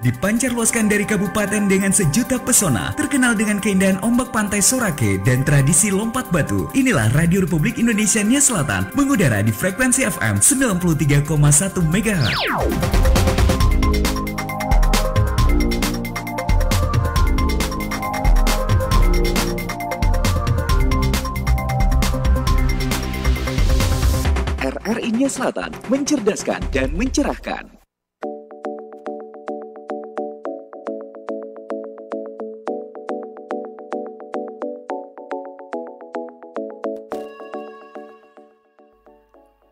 Dipancarluaskan dari kabupaten dengan sejuta pesona, terkenal dengan keindahan ombak pantai Sorake dan tradisi lompat batu. Inilah Radio Republik Indonesia Nia Selatan, mengudara di frekuensi FM 93,1 MHz. RRI Nia Selatan, mencerdaskan dan mencerahkan.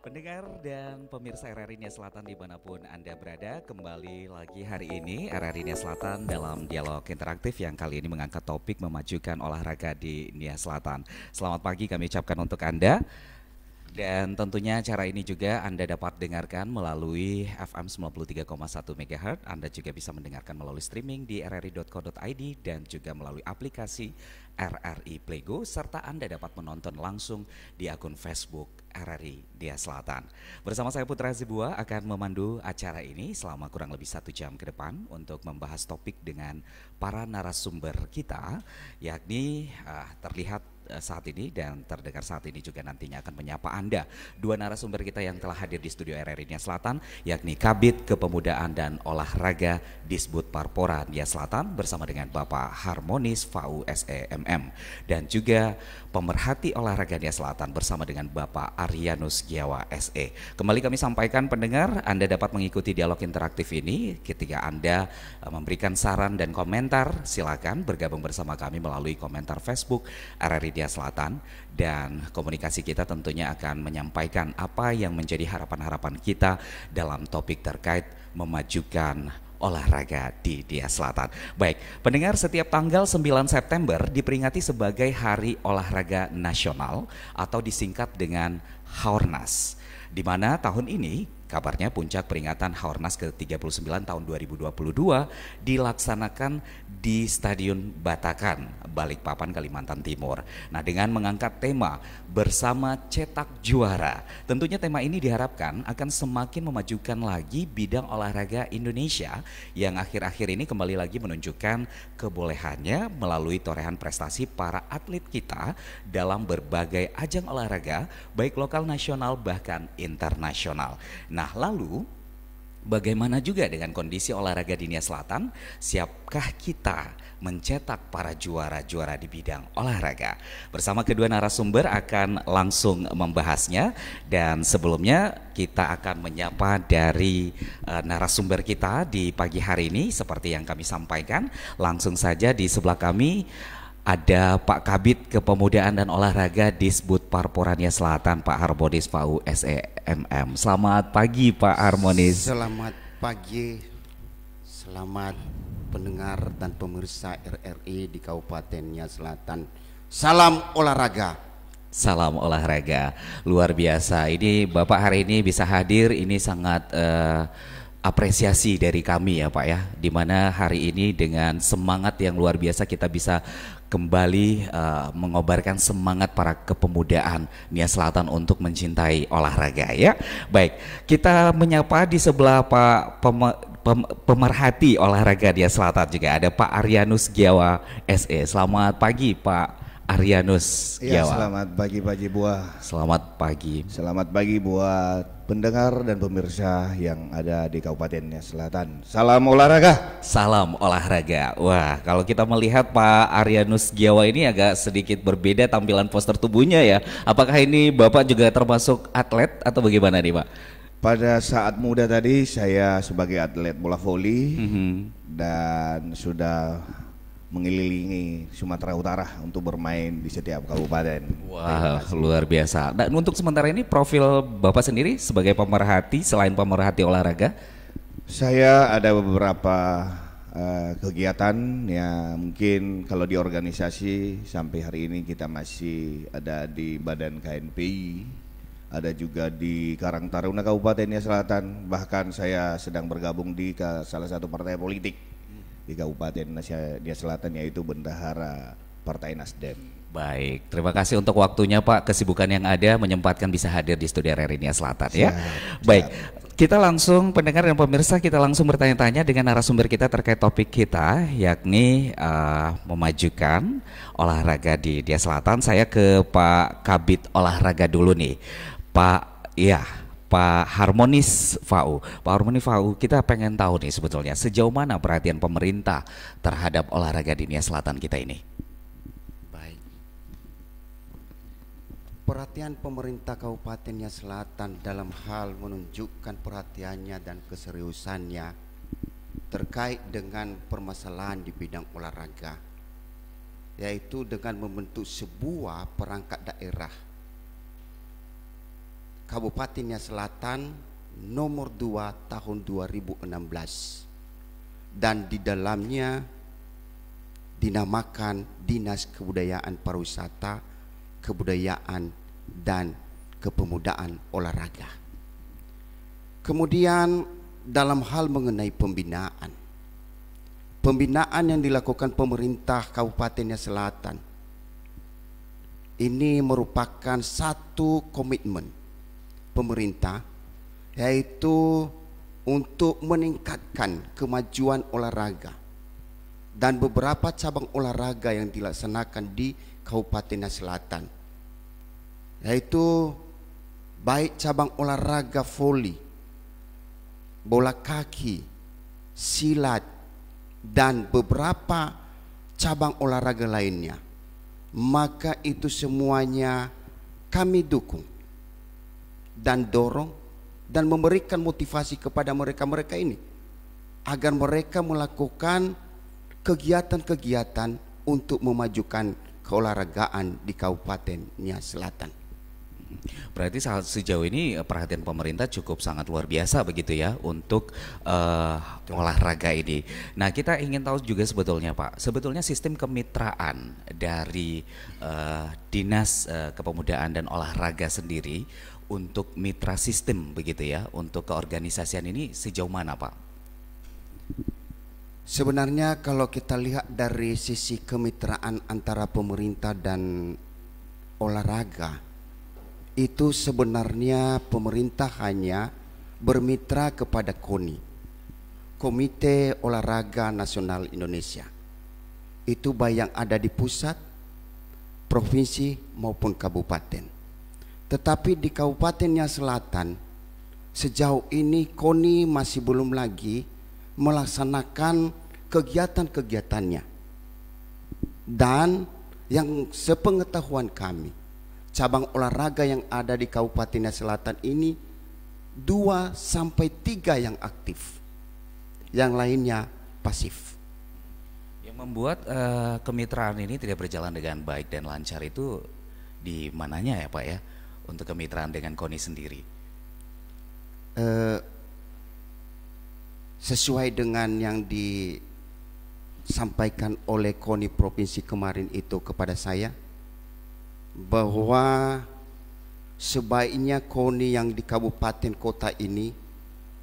Pendengar dan pemirsa RRI Nia Selatan dimanapun Anda berada, kembali lagi hari ini RRI Nia Selatan dalam dialog interaktif yang kali ini mengangkat topik memajukan olahraga di Nia Selatan. Selamat pagi kami ucapkan untuk Anda. Dan tentunya acara ini juga Anda dapat dengarkan melalui FM 93,1 MHz. Anda juga bisa mendengarkan melalui streaming di rri.co.id dan juga melalui aplikasi RRI Playgo, serta Anda dapat menonton langsung di akun Facebook RRI Nia Selatan. Bersama saya Putra Zibua akan memandu acara ini selama kurang lebih 1 jam ke depan untuk membahas topik dengan para narasumber kita, yakni terlihat saat ini dan terdengar saat ini juga nantinya akan menyapa Anda. Dua narasumber kita yang telah hadir di studio RRI Nia Selatan, yakni Kabid Kepemudaan dan Olahraga Disbud Parpora Nia Selatan bersama dengan Bapak Harmonis VAU SEMM, dan juga pemerhati olahraga Nia Selatan bersama dengan Bapak Arianus Giawa SE. Kembali kami sampaikan pendengar, Anda dapat mengikuti dialog interaktif ini ketika Anda memberikan saran dan komentar. Silakan bergabung bersama kami melalui komentar Facebook RRI Nia Selatan, dan komunikasi kita tentunya akan menyampaikan apa yang menjadi harapan-harapan kita dalam topik terkait memajukan olahraga di Nia Selatan. Baik, pendengar, setiap tanggal 9 September diperingati sebagai Hari Olahraga Nasional atau disingkat dengan Haornas, di mana tahun ini kabarnya puncak peringatan Haornas ke-39 tahun 2022 dilaksanakan di Stadion Batakan, Balikpapan, Kalimantan Timur. Nah, dengan mengangkat tema Bersama Cetak Juara. Tentunya tema ini diharapkan akan semakin memajukan lagi bidang olahraga Indonesia yang akhir-akhir ini kembali lagi menunjukkan kebolehannya melalui torehan prestasi para atlet kita dalam berbagai ajang olahraga, baik lokal, nasional, bahkan internasional. Nah, lalu bagaimana juga dengan kondisi olahraga di Nia Selatan? Siapkah kita mencetak para juara-juara di bidang olahraga? Bersama kedua narasumber akan langsung membahasnya, dan sebelumnya kita akan menyapa dari narasumber kita di pagi hari ini. Seperti yang kami sampaikan, langsung saja di sebelah kami ada Pak Kabid Kepemudaan dan Olahraga Disbud Parpora Nia Selatan, Pak Harmonis VAU SEMM. Selamat pagi Pak Harmonis. Selamat pagi, selamat pendengar dan pemirsa RRI di Kabupaten Nia Selatan. Salam olahraga. Salam olahraga, luar biasa. Ini Bapak hari ini bisa hadir, ini sangat apresiasi dari kami ya Pak ya, dimana hari ini dengan semangat yang luar biasa kita bisa kembali mengobarkan semangat para kepemudaan Nia Selatan untuk mencintai olahraga ya. Baik, kita menyapa di sebelah Pak pemerhati olahraga Nia Selatan juga ada Pak Arianus Giawa SE. Selamat pagi Pak Arianus Giawa. Ya, selamat pagi Pak Jibua. Selamat pagi. Selamat pagi buat pendengar dan pemirsa yang ada di Kabupaten Nia Selatan. Salam olahraga. Salam olahraga. Wah, kalau kita melihat Pak Arianus Giawa ini agak sedikit berbeda tampilan poster tubuhnya ya. Apakah ini Bapak juga termasuk atlet atau bagaimana nih Pak? Pada saat muda tadi saya sebagai atlet bola voli dan sudah mengelilingi Sumatera Utara untuk bermain di setiap kabupaten. Wah, luar biasa. Dan untuk sementara ini profil Bapak sendiri sebagai pemerhati, selain pemerhati olahraga? Saya ada beberapa kegiatan ya, mungkin kalau di organisasi sampai hari ini kita masih ada di Badan KNPI, ada juga di Karang Taruna Kabupaten Nia Selatan, bahkan saya sedang bergabung di salah satu partai politik di Kabupaten Nia Selatan, yaitu Bendahara Partai Nasdem. Baik, terima kasih untuk waktunya Pak, kesibukan yang ada menyempatkan bisa hadir di studio RRI Nia Selatan ya. Baik, Kita langsung pendengar dan pemirsa kita langsung bertanya-tanya dengan narasumber kita terkait topik kita yakni memajukan olahraga di Dia Selatan. Saya ke Pak Kabid Olahraga dulu nih. Pak Harmonis Fau. Pak Harmonis Fau, kita pengen tahu nih sebetulnya sejauh mana perhatian pemerintah terhadap olahraga di Nia Selatan kita ini. Baik. Perhatian pemerintah Kabupaten Nia Selatan dalam hal menunjukkan perhatiannya dan keseriusannya terkait dengan permasalahan di bidang olahraga, yaitu dengan membentuk sebuah perangkat daerah Kabupaten Nia Selatan nomor 2 tahun 2016, dan di dalamnya dinamakan Dinas Kebudayaan Pariwisata, Kebudayaan dan Kepemudaan Olahraga. Kemudian dalam hal mengenai pembinaan yang dilakukan pemerintah Kabupaten Nia Selatan ini merupakan satu komitmen pemerintah, yaitu untuk meningkatkan kemajuan olahraga dan beberapa cabang olahraga yang dilaksanakan di Kabupaten Nia Selatan, yaitu baik cabang olahraga voli, bola kaki, silat, dan beberapa cabang olahraga lainnya. Maka itu semuanya kami dukung dan dorong dan memberikan motivasi kepada mereka-mereka ini agar mereka melakukan kegiatan-kegiatan untuk memajukan keolahragaan di Kabupaten Nia Selatan. Berarti sejauh ini perhatian pemerintah cukup sangat luar biasa begitu ya untuk olahraga ini. Nah, kita ingin tahu juga sebetulnya Pak, sebetulnya sistem kemitraan dari Dinas Kepemudaan dan Olahraga sendiri untuk mitra sistem begitu ya, untuk keorganisasian ini sejauh mana Pak? Sebenarnya kalau kita lihat dari sisi kemitraan antara pemerintah dan olahraga, itu sebenarnya pemerintah hanya bermitra kepada KONI, Komite Olahraga Nasional Indonesia. Itu baik yang ada di pusat, provinsi maupun kabupaten. Tetapi di Kabupaten Nia Selatan sejauh ini KONI masih belum lagi melaksanakan kegiatan-kegiatannya. Dan yang sepengetahuan kami, cabang olahraga yang ada di Kabupaten Nia Selatan ini 2 sampai 3 yang aktif, yang lainnya pasif. Yang membuat kemitraan ini tidak berjalan dengan baik dan lancar itu di mananya ya Pak ya, untuk kemitraan dengan KONI sendiri? Sesuai dengan yang disampaikan oleh KONI provinsi kemarin itu kepada saya, bahwa sebaiknya KONI yang di kabupaten kota ini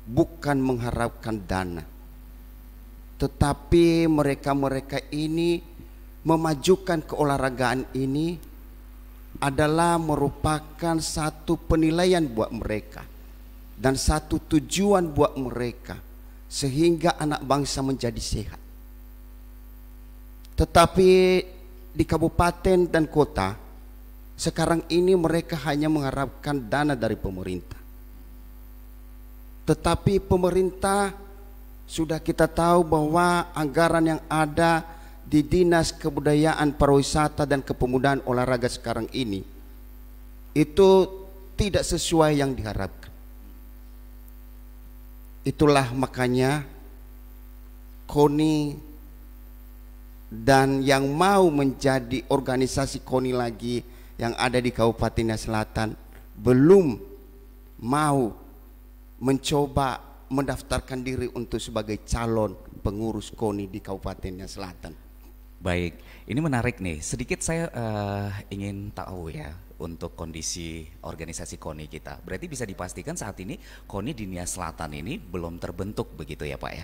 bukan mengharapkan dana, tetapi mereka-mereka ini memajukan keolahragaan ini adalah merupakan satu penilaian buat mereka dan satu tujuan buat mereka, sehingga anak bangsa menjadi sehat. Tetapi di kabupaten dan kota sekarang ini mereka hanya mengharapkan dana dari pemerintah. Tetapi pemerintah sudah kita tahu bahwa anggaran yang ada di Dinas Kebudayaan Pariwisata dan Kepemudaan Olahraga sekarang ini itu tidak sesuai yang diharapkan. Itulah makanya KONI dan yang mau menjadi organisasi KONI lagi yang ada di Kabupaten Nia Selatan belum mau mencoba mendaftarkan diri untuk sebagai calon pengurus KONI di Kabupaten Nia Selatan. Baik, ini menarik nih. Sedikit saya ingin tahu ya untuk kondisi organisasi KONI kita. Berarti bisa dipastikan saat ini KONI di Nia Selatan ini belum terbentuk begitu ya Pak ya?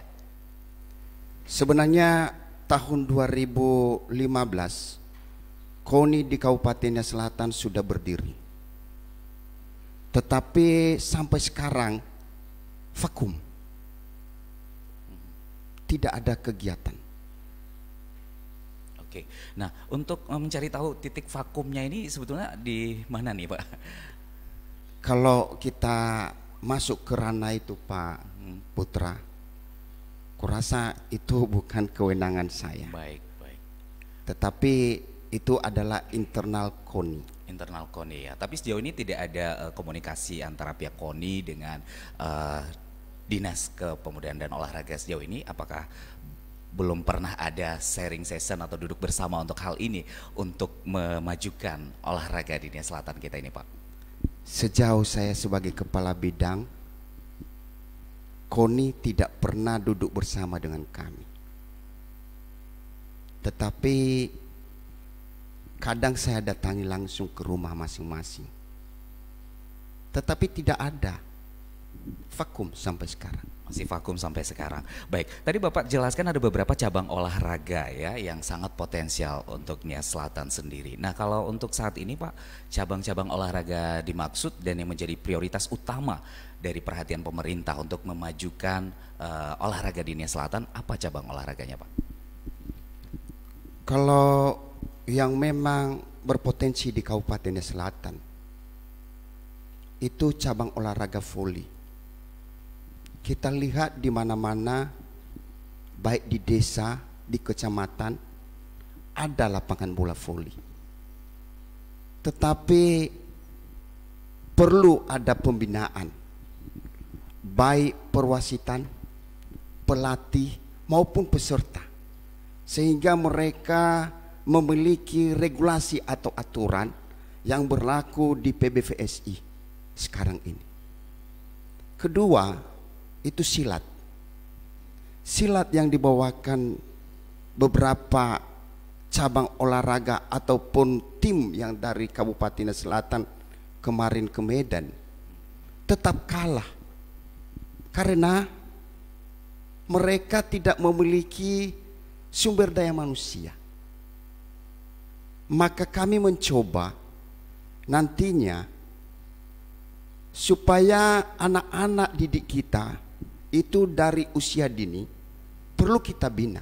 Sebenarnya tahun 2015 KONI di Kabupaten Nia Selatan sudah berdiri. Tetapi sampai sekarang vakum. Tidak ada kegiatan. Oke. Nah, untuk mencari tahu titik vakumnya ini sebetulnya di mana nih, Pak? Kalau kita masuk ke ranah itu, Pak Putra, kurasa itu bukan kewenangan saya. Baik, baik. Tetapi itu adalah internal KONI. Internal KONI ya. Tapi sejauh ini tidak ada komunikasi antara pihak KONI dengan Dinas Kepemudaan dan Olahraga sejauh ini. Apakah belum pernah ada sharing session atau duduk bersama untuk hal ini, untuk memajukan olahraga di Nia Selatan kita ini, Pak? Sejauh saya sebagai kepala bidang, KONI tidak pernah duduk bersama dengan kami. Tetapi kadang saya datangi langsung ke rumah masing-masing. Tetapi tidak ada, vakum sampai sekarang. Masih vakum sampai sekarang. Baik, tadi Bapak jelaskan ada beberapa cabang olahraga ya yang sangat potensial untuk Nia Selatan sendiri. Nah, kalau untuk saat ini Pak, cabang-cabang olahraga dimaksud dan yang menjadi prioritas utama dari perhatian pemerintah untuk memajukan olahraga di Nia Selatan, apa cabang olahraganya, Pak? Kalau yang memang berpotensi di Kabupaten Nia Selatan itu cabang olahraga voli. Kita lihat di mana-mana, baik di desa, di kecamatan, ada lapangan bola voli. Tetapi perlu ada pembinaan, baik perwasitan, pelatih maupun peserta, sehingga mereka memiliki regulasi atau aturan yang berlaku di PBVSI sekarang ini. Kedua, itu silat. Silat yang dibawakan beberapa cabang olahraga ataupun tim yang dari Kabupaten Selatan kemarin ke Medan tetap kalah karena mereka tidak memiliki sumber daya manusia. Maka kami mencoba nantinya supaya anak-anak didik kita itu dari usia dini perlu kita bina,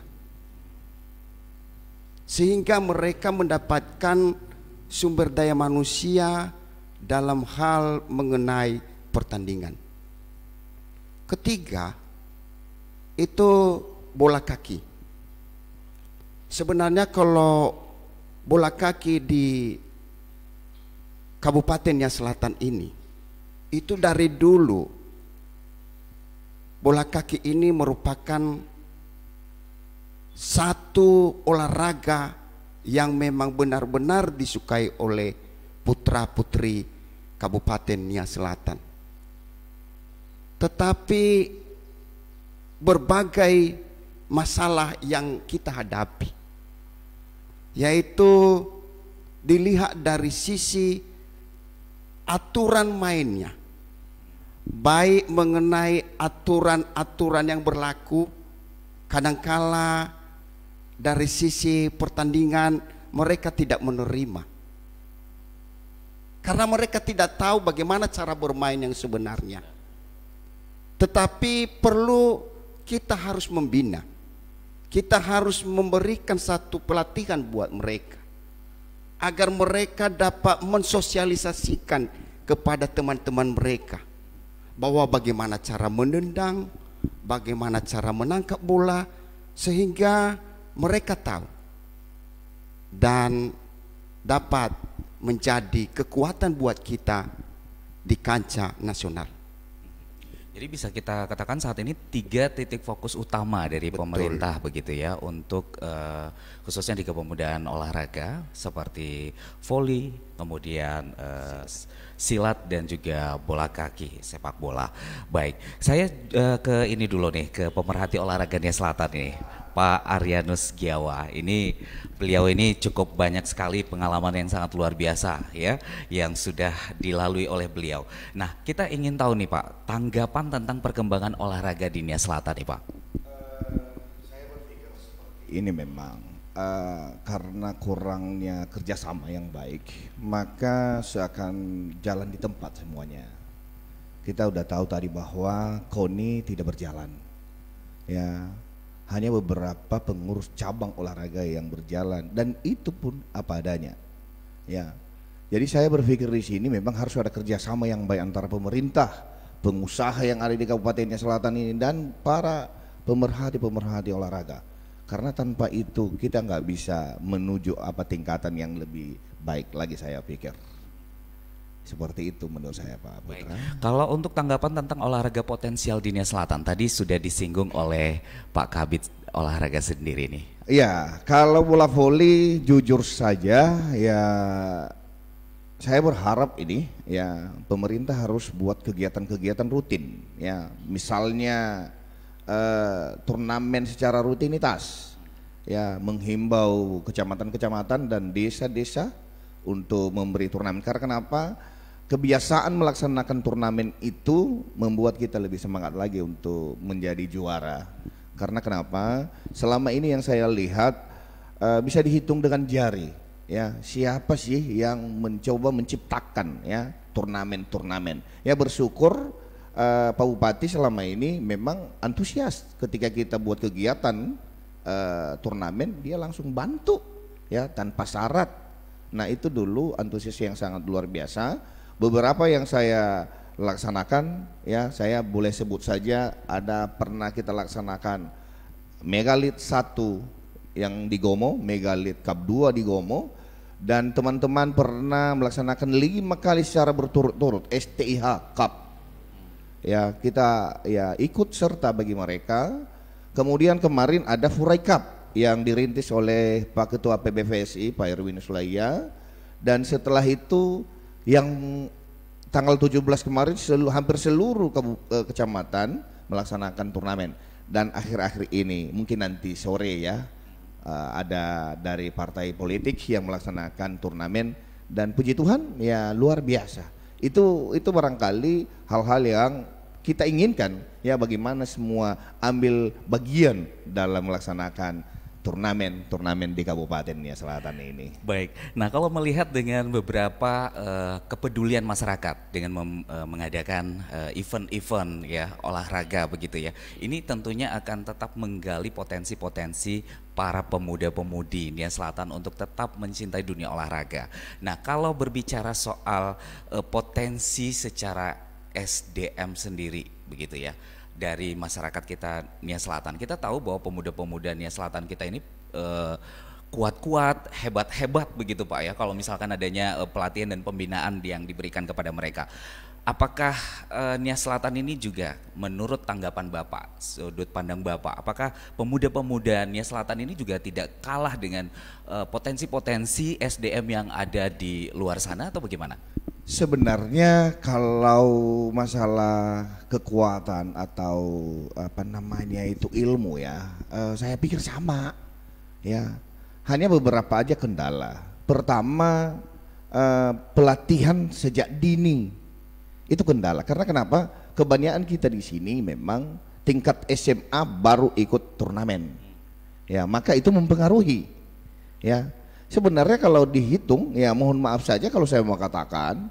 sehingga mereka mendapatkan sumber daya manusia dalam hal mengenai pertandingan. Ketiga, itu bola kaki. Sebenarnya kalau bola kaki di Kabupaten Nia Selatan ini, itu dari dulu bola kaki ini merupakan satu olahraga yang memang benar-benar disukai oleh putra-putri Kabupaten Nia Selatan. Tetapi berbagai masalah yang kita hadapi, yaitu dilihat dari sisi aturan mainnya, baik mengenai aturan-aturan yang berlaku. Kadangkala dari sisi pertandingan mereka tidak menerima, karena mereka tidak tahu bagaimana cara bermain yang sebenarnya. Tetapi perlu kita harus membina, kita harus memberikan satu pelatihan buat mereka, agar mereka dapat mensosialisasikan kepada teman-teman mereka bahwa bagaimana cara menendang, bagaimana cara menangkap bola, sehingga mereka tahu dan dapat menjadi kekuatan buat kita di kancah nasional. Jadi bisa kita katakan saat ini 3 titik fokus utama dari pemerintah begitu ya, untuk khususnya di kepemudaan olahraga seperti voli, kemudian silat dan juga bola kaki, sepak bola. Baik, saya ke ini dulu nih, ke pemerhati olahraga Nia Selatan nih, Pak Arianus Giawa. Ini beliau ini cukup banyak sekali pengalaman yang sangat luar biasa ya, yang sudah dilalui oleh beliau. Nah, kita ingin tahu nih Pak, tanggapan tentang perkembangan olahraga di Nia Selatan nih Pak. Saya berpikir seperti ini memang. Karena kurangnya kerjasama yang baik, maka seakan jalan di tempat semuanya. kita udah tahu tadi bahwa KONI tidak berjalan. Ya, hanya beberapa pengurus cabang olahraga yang berjalan dan itu pun apa adanya. Ya, jadi saya berpikir di sini memang harus ada kerjasama yang baik antara pemerintah, pengusaha yang ada di Kabupaten Nias Selatan ini dan para pemerhati olahraga. Karena tanpa itu kita nggak bisa menuju apa tingkatan yang lebih baik lagi, saya pikir. Seperti itu menurut saya, Pak Putra. Baik. Kalau untuk tanggapan tentang olahraga potensial di Nias Selatan tadi sudah disinggung oleh Pak Kabid olahraga sendiri nih. Ya, kalau bola voli jujur saja ya saya berharap ini ya pemerintah harus buat kegiatan-kegiatan rutin ya, misalnya turnamen secara rutinitas ya, menghimbau kecamatan-kecamatan dan desa-desa untuk memberi turnamen. Karena kenapa? Kebiasaan melaksanakan turnamen itu membuat kita lebih semangat lagi untuk menjadi juara. Karena kenapa? Selama ini yang saya lihat bisa dihitung dengan jari. Ya, siapa sih yang mencoba menciptakan ya turnamen-turnamen? Ya bersyukur Pak Bupati selama ini memang antusias ketika kita buat kegiatan turnamen, dia langsung bantu ya tanpa syarat. Nah itu dulu antusias yang sangat luar biasa. Beberapa yang saya laksanakan ya, saya boleh sebut saja ada pernah kita laksanakan Megalit 1 yang di Gomo, Megalit Cup 2 di Gomo, dan teman-teman pernah melaksanakan 5 kali secara berturut-turut STIH Cup. Ya kita ya ikut serta bagi mereka. Kemudian kemarin ada Furai Cup yang dirintis oleh Pak Ketua PBVSI Pak Erwin Sulaya, dan setelah itu yang tanggal 17 kemarin hampir seluruh kecamatan melaksanakan turnamen. Dan akhir-akhir ini mungkin nanti sore ya ada dari partai politik yang melaksanakan turnamen, dan puji Tuhan ya luar biasa. Itu barangkali hal-hal yang kita inginkan ya, bagaimana semua ambil bagian dalam melaksanakan turnamen di Kabupaten Nias Selatan ini. Baik, nah kalau melihat dengan beberapa kepedulian masyarakat dengan mengadakan event-event ya olahraga begitu ya, ini tentunya akan tetap menggali potensi-potensi para pemuda-pemudi Nias Selatan untuk tetap mencintai dunia olahraga. Nah kalau berbicara soal potensi secara SDM sendiri begitu ya, dari masyarakat kita Nias Selatan, kita tahu bahwa pemuda-pemuda Nias Selatan kita ini kuat-kuat, hebat-hebat begitu Pak ya, kalau misalkan adanya pelatihan dan pembinaan yang diberikan kepada mereka. Apakah Nias Selatan ini juga menurut tanggapan Bapak, sudut pandang Bapak, apakah pemuda-pemuda Nias Selatan ini juga tidak kalah dengan potensi-potensi SDM yang ada di luar sana atau bagaimana? Sebenarnya kalau masalah kekuatan atau apa namanya itu ilmu ya, saya pikir sama ya, hanya beberapa aja kendala. Pertama pelatihan sejak dini itu kendala. Karena kenapa? Kebanyakan kita di sini memang tingkat SMA baru ikut turnamen ya, maka itu mempengaruhi ya. Sebenarnya kalau dihitung ya, mohon maaf saja kalau saya mau katakan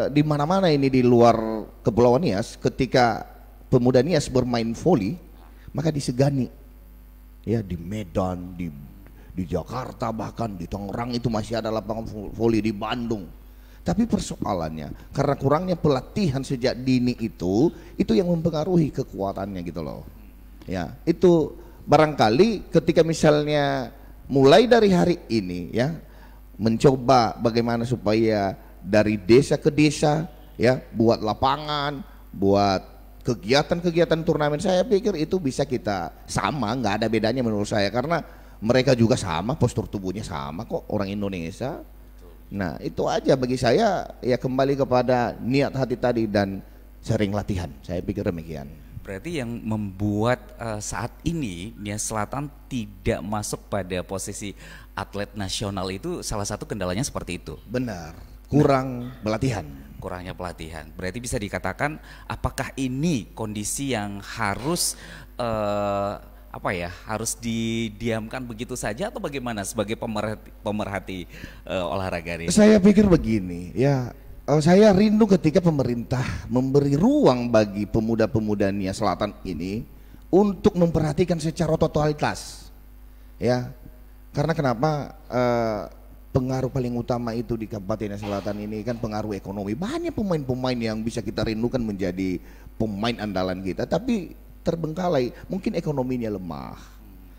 di mana-mana ini di luar Kepulauan Nias, ketika pemuda Nias bermain voli maka disegani ya, di Medan, di Jakarta, bahkan di Tangerang itu masih ada lapangan voli, di Bandung. Tapi persoalannya karena kurangnya pelatihan sejak dini itu yang mempengaruhi kekuatannya gitu loh ya. Itu barangkali ketika misalnya mulai dari hari ini ya, mencoba bagaimana supaya dari desa ke desa ya, buat lapangan, buat kegiatan-kegiatan turnamen, saya pikir itu bisa kita sama, nggak ada bedanya menurut saya, karena mereka juga sama, postur tubuhnya sama kok, orang Indonesia. Nah itu aja bagi saya ya, kembali kepada niat hati tadi dan sering latihan, saya pikir demikian. Berarti yang membuat saat ini Nias Selatan tidak masuk pada posisi atlet nasional itu salah satu kendalanya seperti itu. Benar, kurang pelatihan. Kurangnya pelatihan. Berarti bisa dikatakan apakah ini kondisi yang harus harus didiamkan begitu saja atau bagaimana sebagai pemerhati olahraga ini? Saya pikir begini ya, saya rindu ketika pemerintah memberi ruang bagi pemuda-pemuda Nia Selatan ini untuk memperhatikan secara totalitas, ya. Karena kenapa? Pengaruh paling utama itu di Kabupaten Nia Selatan ini kan pengaruh ekonomi. Banyak pemain-pemain yang bisa kita rindukan menjadi pemain andalan kita, tapi terbengkalai, mungkin ekonominya lemah.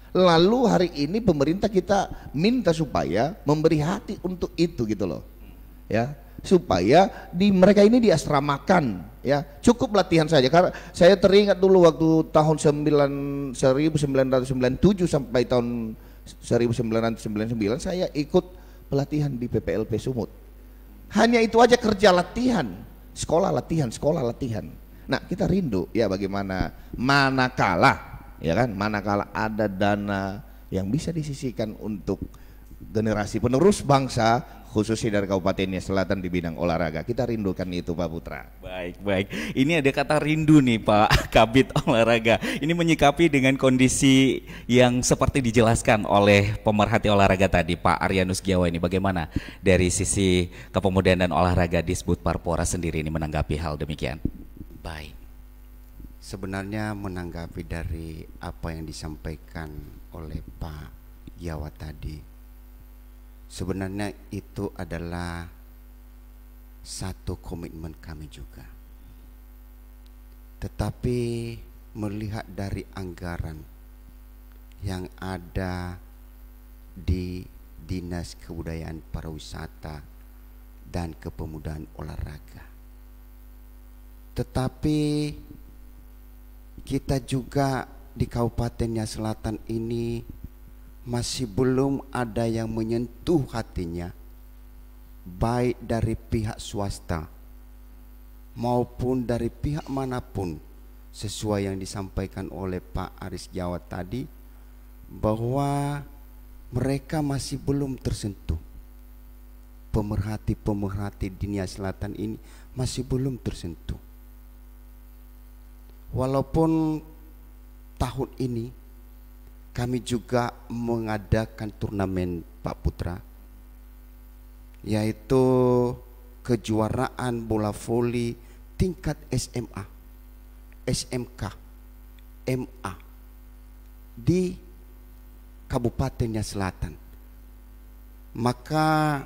Lalu hari ini pemerintah kita minta supaya memberi hati untuk itu gitu loh, ya, supaya mereka ini diasramakan, ya, cukup latihan saja. Karena saya teringat dulu waktu tahun 1997 sampai tahun 1999 saya ikut pelatihan di PPLP Sumut. Hanya itu aja kerja latihan, sekolah latihan, sekolah latihan. Nah, kita rindu ya bagaimana manakala ada dana yang bisa disisihkan untuk generasi penerus bangsa, khususnya dari Kabupaten Nia Selatan di bidang olahraga. Kita rindukan itu, Pak Putra. Baik. Ini ada kata rindu nih Pak Kabid Olahraga. Ini menyikapi dengan kondisi yang seperti dijelaskan oleh pemerhati olahraga tadi, Pak Aryanus Giawa ini. Bagaimana dari sisi kepemudaan dan olahraga di Disbud Parpora sendiri ini menanggapi hal demikian? Baik. Sebenarnya menanggapi dari apa yang disampaikan oleh Pak Giawa tadi, sebenarnya itu adalah satu komitmen kami juga. Tetapi melihat dari anggaran yang ada di Dinas Kebudayaan Pariwisata dan Kepemudaan Olahraga, tetapi kita juga di Kabupaten Nia Selatan ini masih belum ada yang menyentuh hatinya, baik dari pihak swasta maupun dari pihak manapun, sesuai yang disampaikan oleh Pak Aris Giawa tadi, bahwa mereka masih belum tersentuh. Pemerhati-pemerhati di Nia Selatan ini masih belum tersentuh. Walaupun tahun ini kami juga mengadakan turnamen, Pak Putra, yaitu kejuaraan bola voli tingkat SMA, SMK, MA di Kabupaten Nia Selatan. Maka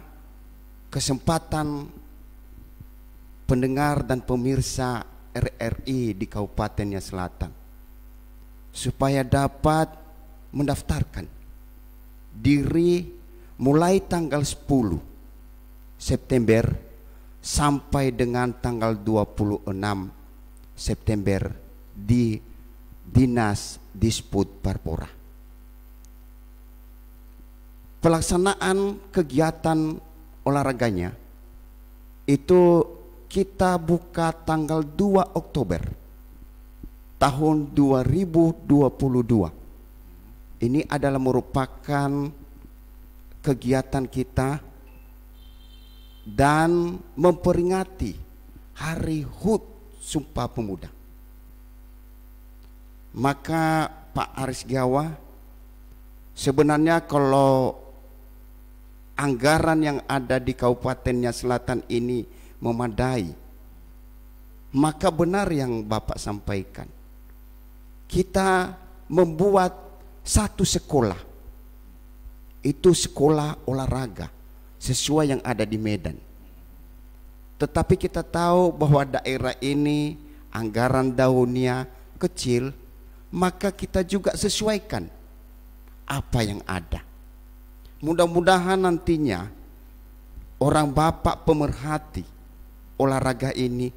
kesempatan pendengar dan pemirsa RRI di Kabupaten Nia Selatan supaya dapat mendaftarkan diri mulai tanggal 10 September sampai dengan tanggal 26 September di Dinas Disbud Parpora. Pelaksanaan kegiatan olahraganya itu kita buka tanggal 2 Oktober tahun 2022. Ini adalah merupakan kegiatan kita dan memperingati Hari HUT Sumpah Pemuda. Maka Pak Aris Giawa, sebenarnya kalau anggaran yang ada di Kabupaten Nia Selatan ini memadai, maka benar yang Bapak sampaikan, kita membuat satu sekolah, itu sekolah olahraga sesuai yang ada di Medan. Tetapi kita tahu bahwa daerah ini anggaran daunnya kecil, maka kita juga sesuaikan apa yang ada. Mudah-mudahan nantinya orang Bapak pemerhati olahraga ini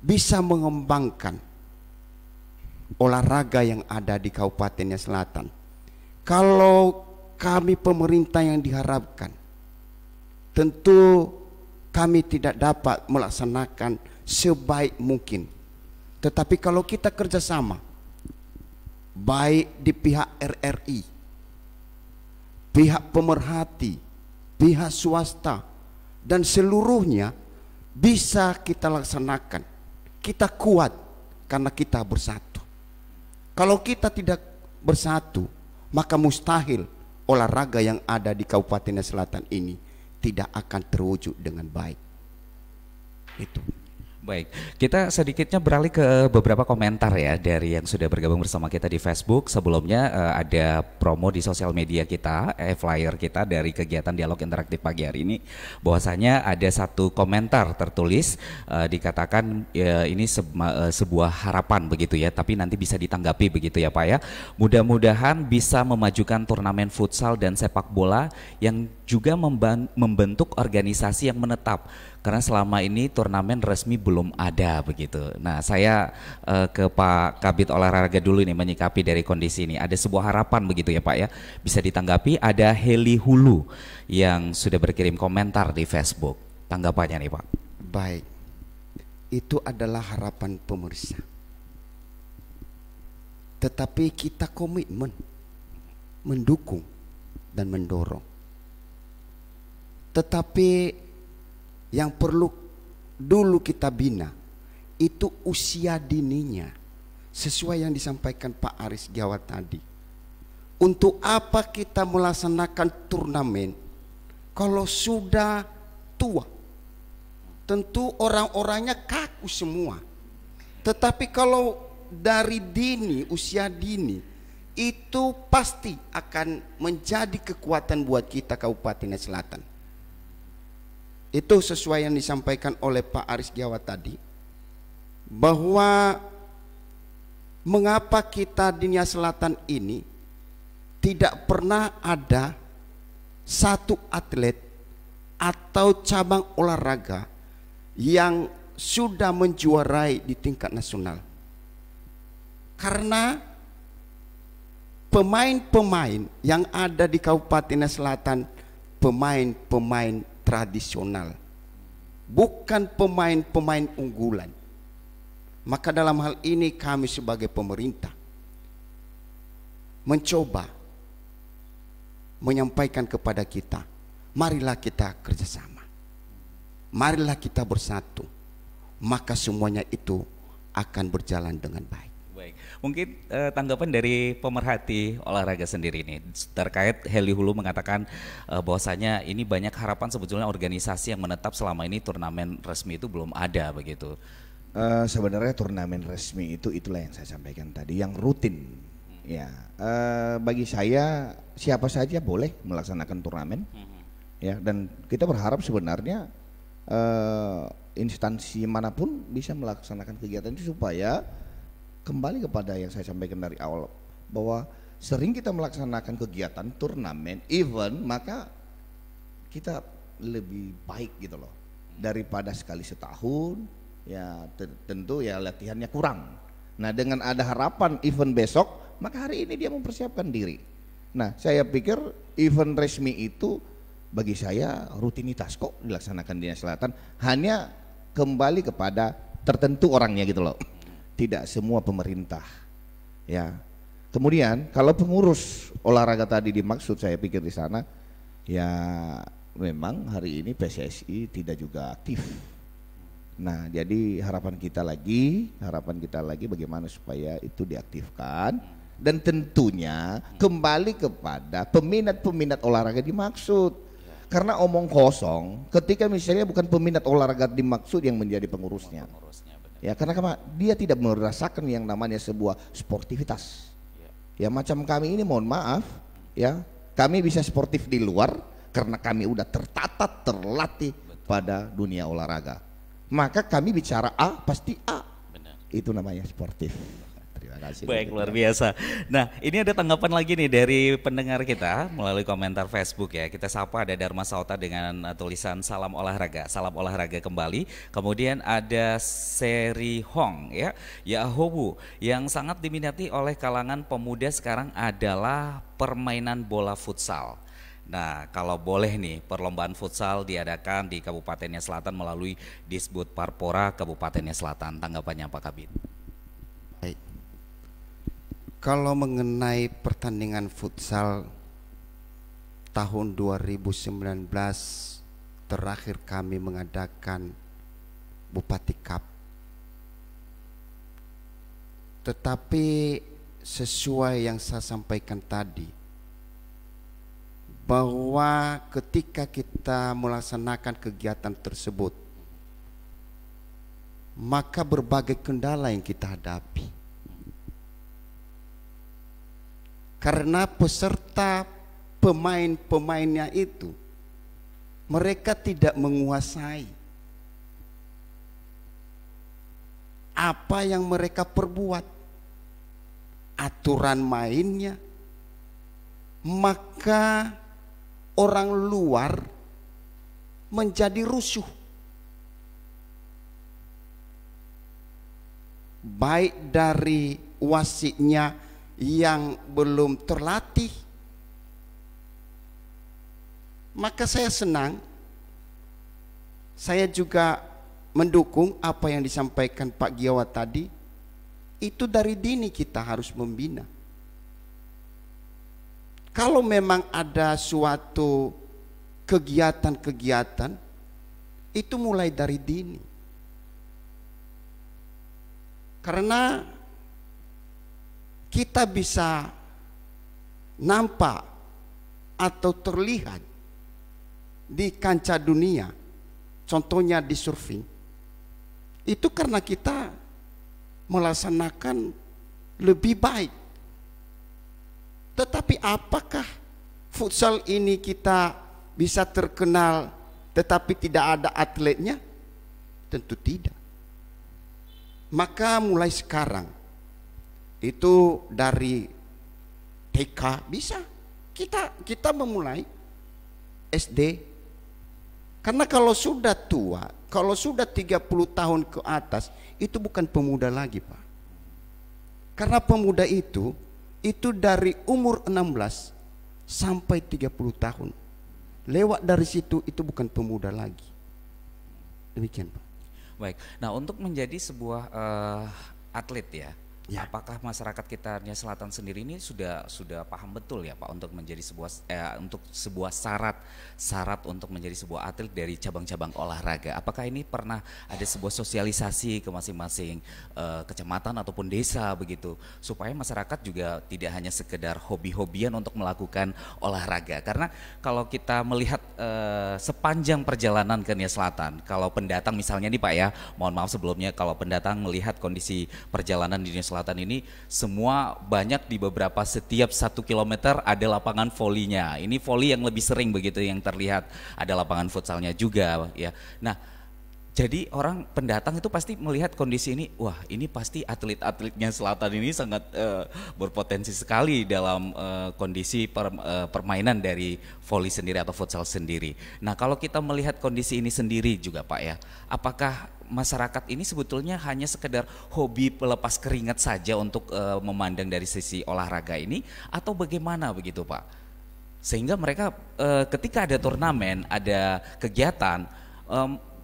bisa mengembangkan olahraga yang ada di Kabupaten Nia Selatan. Kalau kami pemerintah yang diharapkan, tentu kami tidak dapat melaksanakan sebaik mungkin. Tetapi kalau kita kerjasama, baik di pihak RRI, pihak pemerhati, pihak swasta, dan seluruhnya bisa kita laksanakan. Kita kuat karena kita bersatu. Kalau kita tidak bersatu, maka mustahil olahraga yang ada di Kabupaten Nia Selatan ini tidak akan terwujud dengan baik. Itu. Baik, kita sedikitnya beralih ke beberapa komentar ya dari yang sudah bergabung bersama kita di Facebook. Sebelumnya ada promo di sosial media kita, flyer kita dari kegiatan dialog interaktif pagi hari ini. Bahwasanya ada satu komentar tertulis dikatakan ini sebuah harapan begitu ya, tapi nanti bisa ditanggapi begitu ya Pak ya. Mudah-mudahan bisa memajukan turnamen futsal dan sepak bola yang juga membentuk organisasi yang menetap. Karena selama ini turnamen resmi belum ada begitu. Nah saya ke Pak Kabid Olahraga dulu nih menyikapi dari kondisi ini. Ada sebuah harapan begitu ya Pak ya. Bisa ditanggapi, ada Heli Hulu yang sudah berkirim komentar di Facebook. Tanggapannya nih Pak. Baik, itu adalah harapan pemirsa. Tetapi kita komitmen mendukung dan mendorong. Tetapi yang perlu dulu kita bina itu usia dininya, sesuai yang disampaikan Pak Aris Giawat tadi. Untuk apa kita melaksanakan turnamen kalau sudah tua? Tentu orang-orangnya kaku semua. Tetapi kalau dari dini, usia dini, itu pasti akan menjadi kekuatan buat kita Kabupaten Selatan. Itu sesuai yang disampaikan oleh Pak Aris Giawat tadi, bahwa mengapa kita di Nia Selatan ini tidak pernah ada satu atlet atau cabang olahraga yang sudah menjuarai di tingkat nasional. Karena pemain-pemain yang ada di Kabupaten Selatan pemain-pemain tradisional, bukan pemain-pemain unggulan. Maka dalam hal ini kami sebagai pemerintah mencoba menyampaikan kepada kita, marilah kita kerjasama, marilah kita bersatu, maka semuanya itu akan berjalan dengan baik. Baik, mungkin tanggapan dari pemerhati olahraga sendiri ini terkait Heli Hulu mengatakan bahwasanya ini banyak harapan sebetulnya organisasi yang menetap selama ini turnamen resmi itu belum ada begitu. Sebenarnya turnamen resmi itu itulah yang saya sampaikan tadi, yang rutin. Ya, bagi saya siapa saja boleh melaksanakan turnamen. Ya, dan kita berharap sebenarnya instansi manapun bisa melaksanakan kegiatan itu supaya kembali kepada yang saya sampaikan dari awal, bahwa sering kita melaksanakan kegiatan turnamen event, maka kita lebih baik gitu loh daripada sekali setahun. Ya tentu ya latihannya kurang. Nah dengan ada harapan event besok, maka hari ini dia mempersiapkan diri. Nah saya pikir event resmi itu bagi saya rutinitas kok dilaksanakan di Nia Selatan, hanya kembali kepada tertentu orangnya gitu loh. Tidak semua pemerintah. Ya. Kemudian kalau pengurus olahraga tadi dimaksud, saya pikir di sana ya memang hari ini PSSI tidak juga aktif. Nah, jadi harapan kita lagi bagaimana supaya itu diaktifkan, dan tentunya kembali kepada peminat-peminat olahraga dimaksud. Karena omong kosong ketika misalnya bukan peminat olahraga dimaksud yang menjadi pengurusnya. Ya karena dia tidak merasakan yang namanya sebuah sportivitas. Ya macam kami ini mohon maaf ya, kami bisa sportif di luar karena kami udah tertata, terlatih pada dunia olahraga. Maka kami bicara A pasti A. Benar. Itu namanya sportif. Terima kasih. Baik, luar biasa. Nah, ini ada tanggapan lagi nih dari pendengar kita melalui komentar Facebook ya. Kita sapa, ada Dharma Sauta dengan tulisan salam olahraga kembali. Kemudian ada Seri Hong ya, Yahobu, yang sangat diminati oleh kalangan pemuda sekarang adalah permainan bola futsal. Nah, kalau boleh nih perlombaan futsal diadakan di Kabupaten Nia Selatan melalui Disbud Parpora Kabupaten Nia Selatan. Tanggapannya Pak Kabid? Baik. Kalau mengenai pertandingan futsal tahun 2019 terakhir kami mengadakan Bupati Cup. Tetapi sesuai yang saya sampaikan tadi, bahwa ketika kita melaksanakan kegiatan tersebut, maka berbagai kendala yang kita hadapi. Karena peserta pemain-pemainnya itu mereka tidak menguasai apa yang mereka perbuat, aturan mainnya, maka orang luar menjadi rusuh. Baik dari wasitnya yang belum terlatih. Maka saya senang, saya juga mendukung apa yang disampaikan Pak Giawa tadi. Itu dari dini kita harus membina. Kalau memang ada suatu kegiatan-kegiatan, itu mulai dari dini. Karena kita bisa nampak atau terlihat di kancah dunia, contohnya di surfing, itu karena kita melaksanakan lebih baik. Tetapi apakah futsal ini kita bisa terkenal tetapi tidak ada atletnya? Tentu tidak. Maka mulai sekarang itu dari TK bisa kita memulai SD. Karena kalau sudah tua, kalau sudah 30 tahun ke atas, itu bukan pemuda lagi, Pak. Karena pemuda itu dari umur 16 sampai 30 tahun. Lewat dari situ itu bukan pemuda lagi. Demikian, Pak. Baik. Nah, untuk menjadi sebuah atlet ya, apakah masyarakat kita Nia Selatan sendiri ini sudah paham betul ya Pak untuk menjadi sebuah syarat untuk menjadi sebuah atlet dari cabang-cabang olahraga? Apakah ini pernah ada sebuah sosialisasi ke masing-masing kecamatan ataupun desa begitu, supaya masyarakat juga tidak hanya sekedar hobi-hobian untuk melakukan olahraga? Karena kalau kita melihat sepanjang perjalanan ke Nia Selatan, kalau pendatang misalnya nih Pak ya, mohon maaf sebelumnya, kalau pendatang melihat kondisi perjalanan di Nia Selatan ini, semua banyak di beberapa setiap 1 kilometer ada lapangan volinya. Ini voli yang lebih sering begitu yang terlihat, ada lapangan futsalnya juga ya. Nah, jadi orang pendatang itu pasti melihat kondisi ini, wah ini pasti atlet-atletnya Selatan ini sangat berpotensi sekali dalam kondisi permainan dari voli sendiri atau futsal sendiri. Nah, kalau kita melihat kondisi ini sendiri juga Pak ya, apakah masyarakat ini sebetulnya hanya sekedar hobi pelepas keringat saja untuk memandang dari sisi olahraga ini, atau bagaimana begitu Pak? Sehingga mereka ketika ada turnamen, ada kegiatan,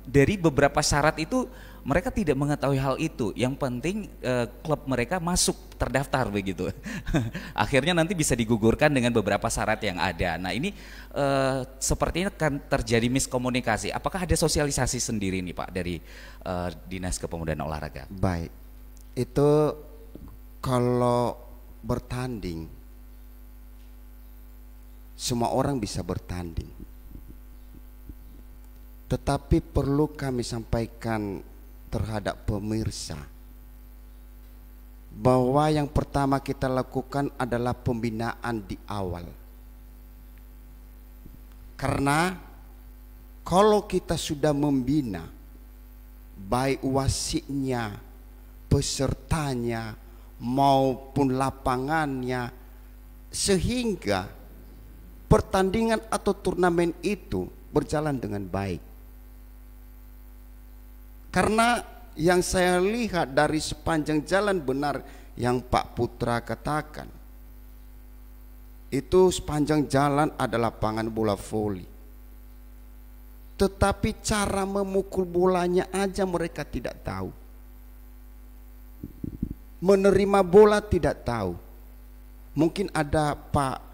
dari beberapa syarat itu mereka tidak mengetahui hal itu. Yang penting klub mereka masuk terdaftar begitu. Akhirnya nanti bisa digugurkan dengan beberapa syarat yang ada. Nah, ini sepertinya akan terjadi miskomunikasi. Apakah ada sosialisasi sendiri nih Pak dari Dinas Kepemudaan Olahraga? Baik, itu kalau bertanding, semua orang bisa bertanding. Tetapi perlu kami sampaikan terhadap pemirsa bahwa yang pertama kita lakukan adalah pembinaan di awal. Karena kalau kita sudah membina baik wasitnya, pesertanya maupun lapangannya, sehingga pertandingan atau turnamen itu berjalan dengan baik. Karena yang saya lihat dari sepanjang jalan benar yang Pak Putra katakan, itu sepanjang jalan ada lapangan bola voli. Tetapi cara memukul bolanya aja mereka tidak tahu. Menerima bola tidak tahu. Mungkin ada Pak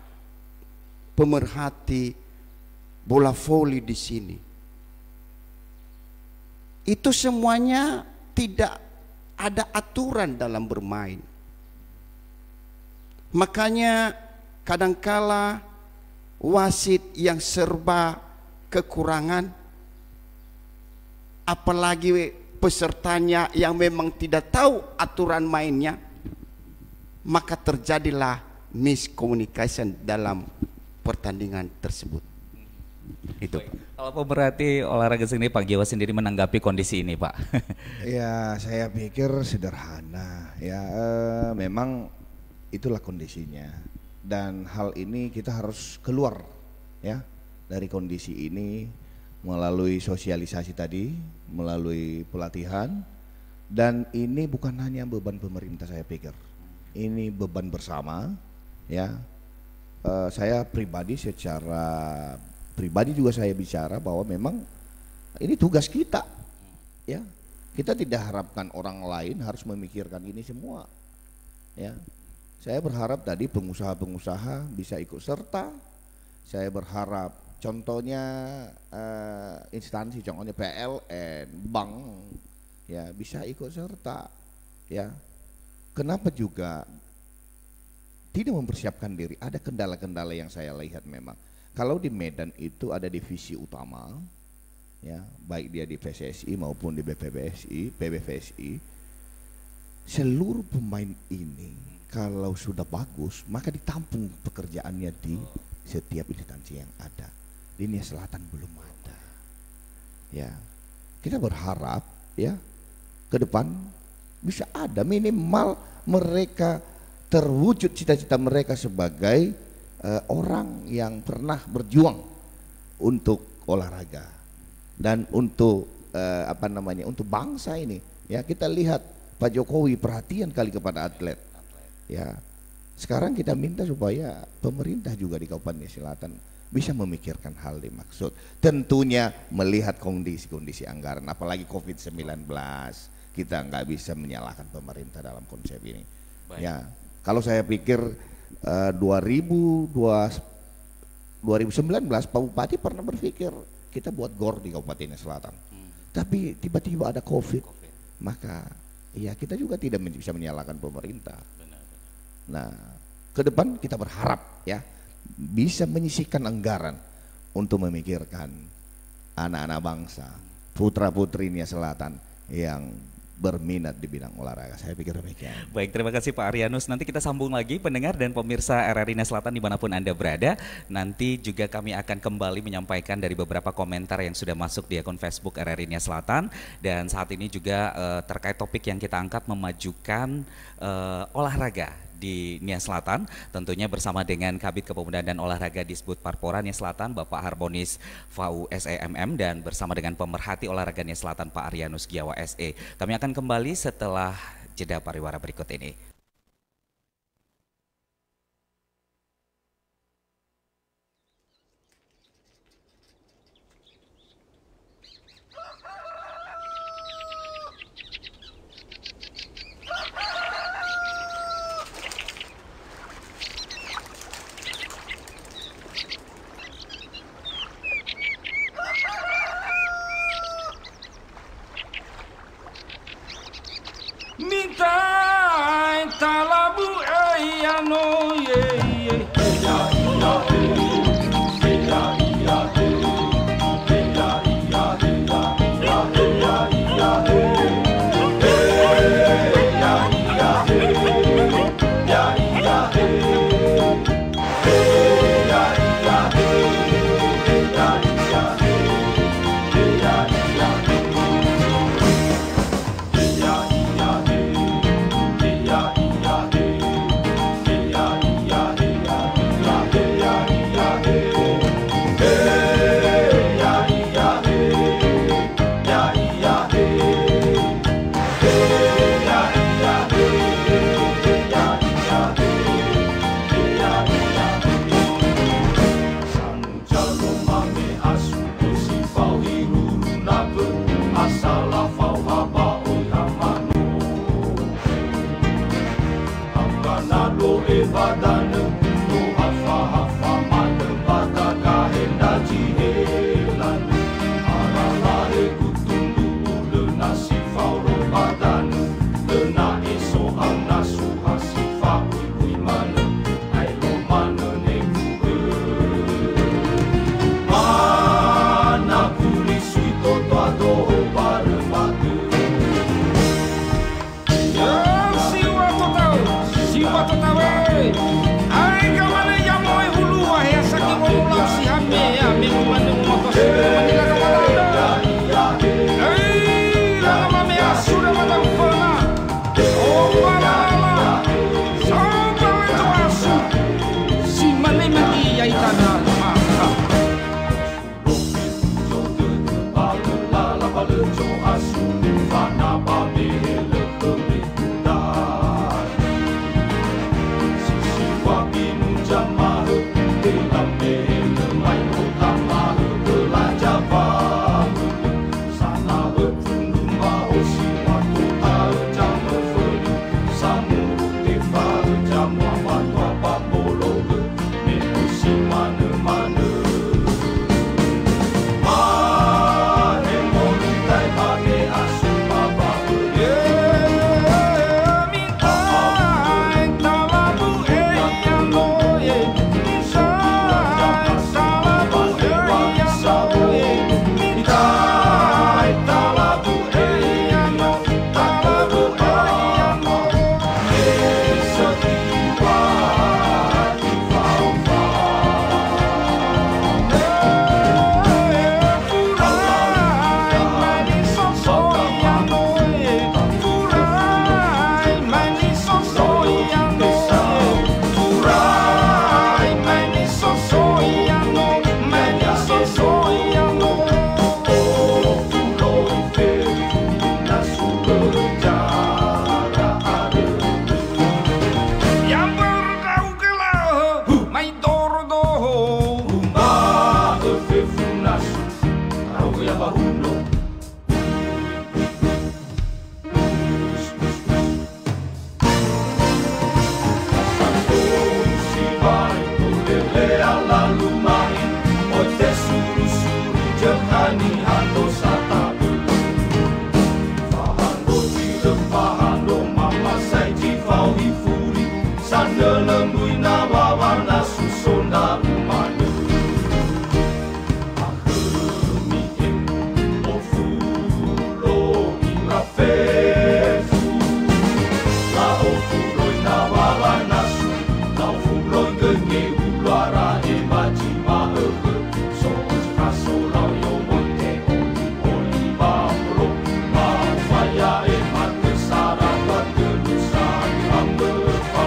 pemerhati bola voli di sini. Itu semuanya tidak ada aturan dalam bermain. Makanya kadangkala wasit yang serba kekurangan, apalagi pesertanya yang memang tidak tahu aturan mainnya, maka terjadilah miscommunication dalam pertandingan tersebut. Itu. Kalau pemerhati olahraga sendiri, Pak Giwa sendiri menanggapi kondisi ini, Pak. Ya, saya pikir sederhana. Ya, memang itulah kondisinya. Dan hal ini kita harus keluar, ya, dari kondisi ini melalui sosialisasi tadi, melalui pelatihan, dan ini bukan hanya beban pemerintah, saya pikir. Ini beban bersama, ya. Saya pribadi secara pribadi juga saya bicara bahwa memang ini tugas kita, ya. Kita tidak harapkan orang lain harus memikirkan ini semua, ya. Saya berharap tadi pengusaha-pengusaha bisa ikut serta. Saya berharap contohnya instansi, contohnya PLN, bank, ya bisa ikut serta, ya. Kenapa juga tidak mempersiapkan diri? Ada kendala-kendala yang saya lihat memang. Kalau di Medan itu ada divisi utama, ya, baik dia di PSSI maupun di PBVSI, seluruh pemain ini kalau sudah bagus maka ditampung pekerjaannya di setiap instansi yang ada. Di Nia Selatan belum ada, ya. Kita berharap, ya, ke depan bisa ada minimal mereka terwujud cita-cita mereka sebagai orang yang pernah berjuang untuk olahraga dan untuk untuk bangsa ini, ya. Kita lihat Pak Jokowi perhatian kali kepada atlet, ya. Sekarang kita minta supaya pemerintah juga di Kabupaten Nia Selatan bisa memikirkan hal dimaksud, tentunya melihat kondisi-kondisi anggaran, apalagi COVID-19. Kita nggak bisa menyalahkan pemerintah dalam konsep ini. Baik. Ya, kalau saya pikir 2019 Pak Bupati pernah berpikir kita buat GOR di Kabupaten Nia Selatan, tapi tiba-tiba ada COVID, maka ya kita juga tidak bisa menyalahkan pemerintah. Nah, ke depan kita berharap, ya, bisa menyisihkan anggaran untuk memikirkan anak-anak bangsa, putra-putri Nia Selatan yang berminat di bidang olahraga. Saya pikir demikian. Baik, terima kasih Pak Arianus. Nanti kita sambung lagi pendengar dan pemirsa RRI Nia Selatan dimanapun Anda berada. Nanti juga kami akan kembali menyampaikan dari beberapa komentar yang sudah masuk di akun Facebook RRI Nia Selatan. Dan saat ini juga terkait topik yang kita angkat, memajukan olahraga di Nia Selatan, tentunya bersama dengan Kabid Kepemudaan dan Olahraga Disbud Parpora Nia Selatan, Bapak Harmonis VAU SEMM, dan bersama dengan pemerhati olahraga Nia Selatan, Pak Arianus Giawa SE. Kami akan kembali setelah jeda pariwara berikut ini. Mintai talabu ayano ye ye ya ya ya ya lembui na wawana susona umanu ahemi o fulo ina fefu la o fulo ina wawana su la o fulo ngenge ulara e majima ege so kaso la yo monte oliva pro ma faya e mate sara wate nusa ambe fa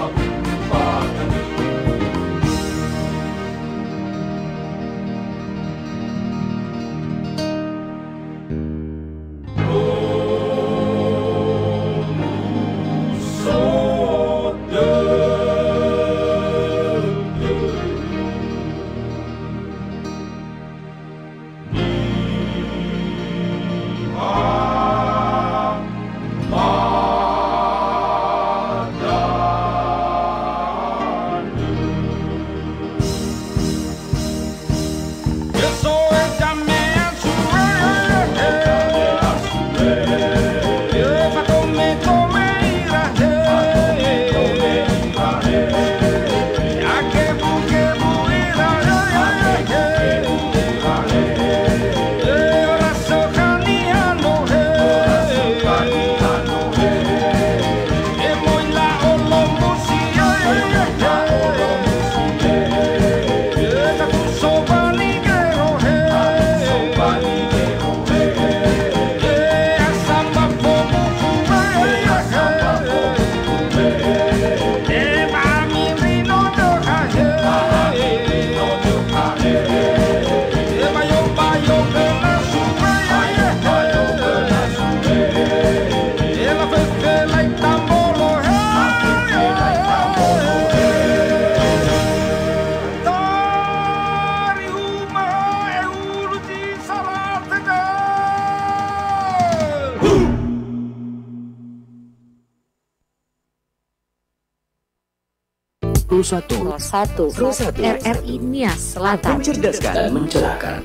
Pro1 RRI Nias Selatan, mencerdaskan dan mencerahkan.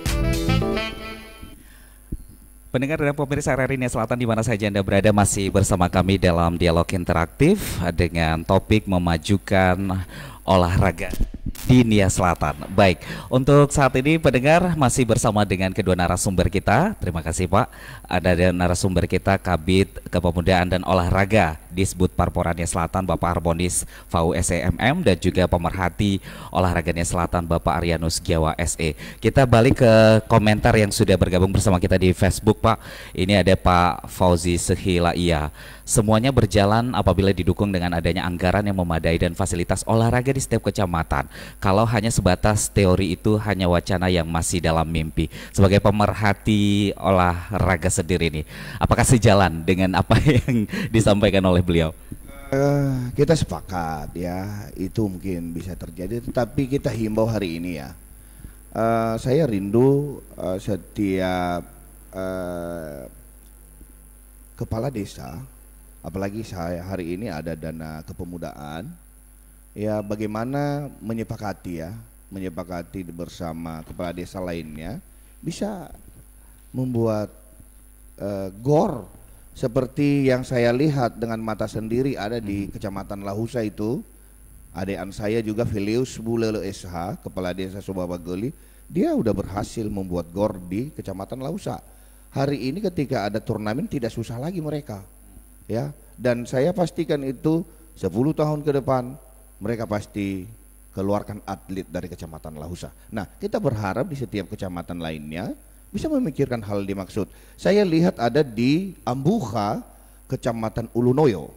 Pendengar dan pemirsa RRI Nias Selatan di mana saja Anda berada, masih bersama kami dalam dialog interaktif dengan topik memajukan olahraga di Nias Selatan. Baik, untuk saat ini pendengar masih bersama dengan kedua narasumber kita. Terima kasih Pak. Ada narasumber kita Kabid Kepemudaan dan Olahraga Disbud Parpora Nias Selatan Bapak Harmonis VU SEMM dan juga pemerhati olahraga Nias Selatan Bapak Arianus Giawa SE. Kita balik ke komentar yang sudah bergabung bersama kita di Facebook Pak. Ini ada Pak Fauzi Sehilaia. Semuanya berjalan apabila didukung dengan adanya anggaran yang memadai dan fasilitas olahraga di setiap kecamatan. Kalau hanya sebatas teori itu hanya wacana yang masih dalam mimpi. Sebagai pemerhati olahraga sendiri ini, apakah sejalan dengan apa yang disampaikan oleh beliau? Kita sepakat ya, itu mungkin bisa terjadi. Tetapi kita himbau hari ini ya, saya rindu setiap kepala desa, apalagi saya hari ini ada dana kepemudaan, ya bagaimana menyepakati bersama kepala desa lainnya bisa membuat gor seperti yang saya lihat dengan mata sendiri ada di Kecamatan Lahusa itu. Adean saya juga Filius Bulele SH, kepala desa Sobabageli, dia udah berhasil membuat gor di Kecamatan Lahusa. Hari ini ketika ada turnamen tidak susah lagi mereka. Ya, dan saya pastikan itu 10 tahun ke depan mereka pasti keluarkan atlet dari Kecamatan Lahusa. Nah, kita berharap di setiap kecamatan lainnya bisa memikirkan hal dimaksud. Saya lihat ada di Ambuha, Kecamatan Ulunoyo,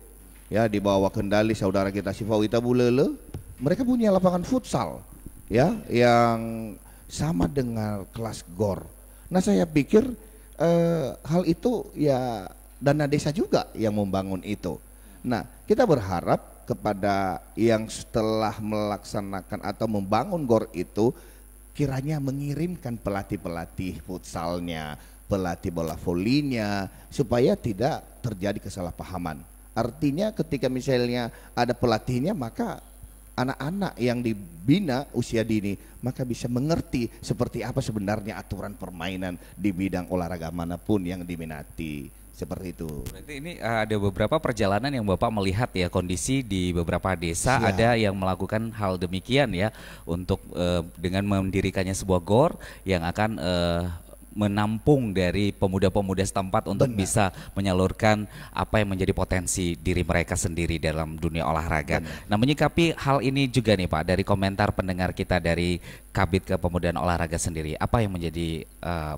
ya di bawah kendali saudara kita Sifawita Bulele, mereka punya lapangan futsal, ya yang sama dengan kelas gor. Nah, saya pikir hal itu ya dana desa juga yang membangun itu. Nah, kita berharap kepada yang setelah melaksanakan atau membangun gor itu kiranya mengirimkan pelatih-pelatih futsalnya, pelatih bola volinya, supaya tidak terjadi kesalahpahaman. Artinya ketika misalnya ada pelatihnya, maka anak-anak yang dibina usia dini maka bisa mengerti seperti apa sebenarnya aturan permainan di bidang olahraga manapun yang diminati. seperti itu. Berarti ini ada beberapa perjalanan yang Bapak melihat ya kondisi di beberapa desa Siap. ada yang melakukan hal demikian ya untuk dengan mendirikannya sebuah gor yang akan menampung dari pemuda-pemuda setempat untuk Benar. bisa menyalurkan apa yang menjadi potensi diri mereka sendiri dalam dunia olahraga. Nah, menyikapi hal ini juga nih Pak, dari komentar pendengar kita dari Kabid Kepemudaan Olahraga sendiri, apa yang menjadi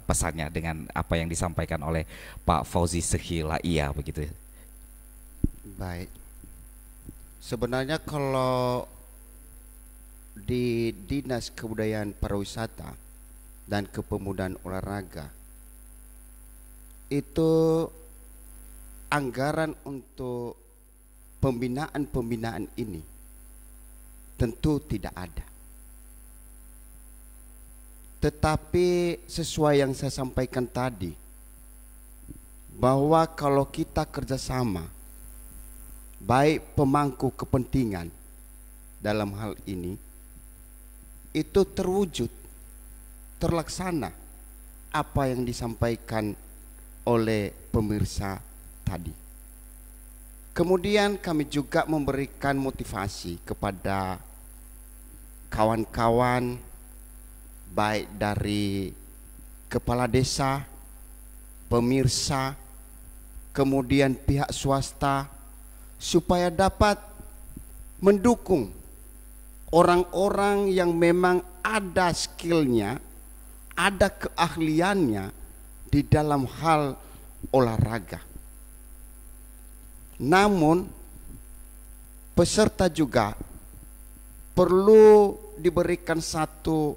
pesannya dengan apa yang disampaikan oleh Pak Fauzi Sehilaia begitu? Baik. Sebenarnya kalau di Dinas Kebudayaan Pariwisata dan Kepemudaan Olahraga itu anggaran untuk pembinaan ini tentu tidak ada. Tetapi sesuai yang saya sampaikan tadi, bahwa kalau kita kerjasama, baik pemangku kepentingan dalam hal ini, itu terwujud, terlaksana apa yang disampaikan oleh pemirsa tadi. Kemudian kami juga memberikan motivasi kepada kawan-kawan baik dari kepala desa, pemirsa, kemudian pihak swasta supaya dapat mendukung orang-orang yang memang ada skillnya, ada keahliannya di dalam hal olahraga. Namun peserta juga perlu diberikan satu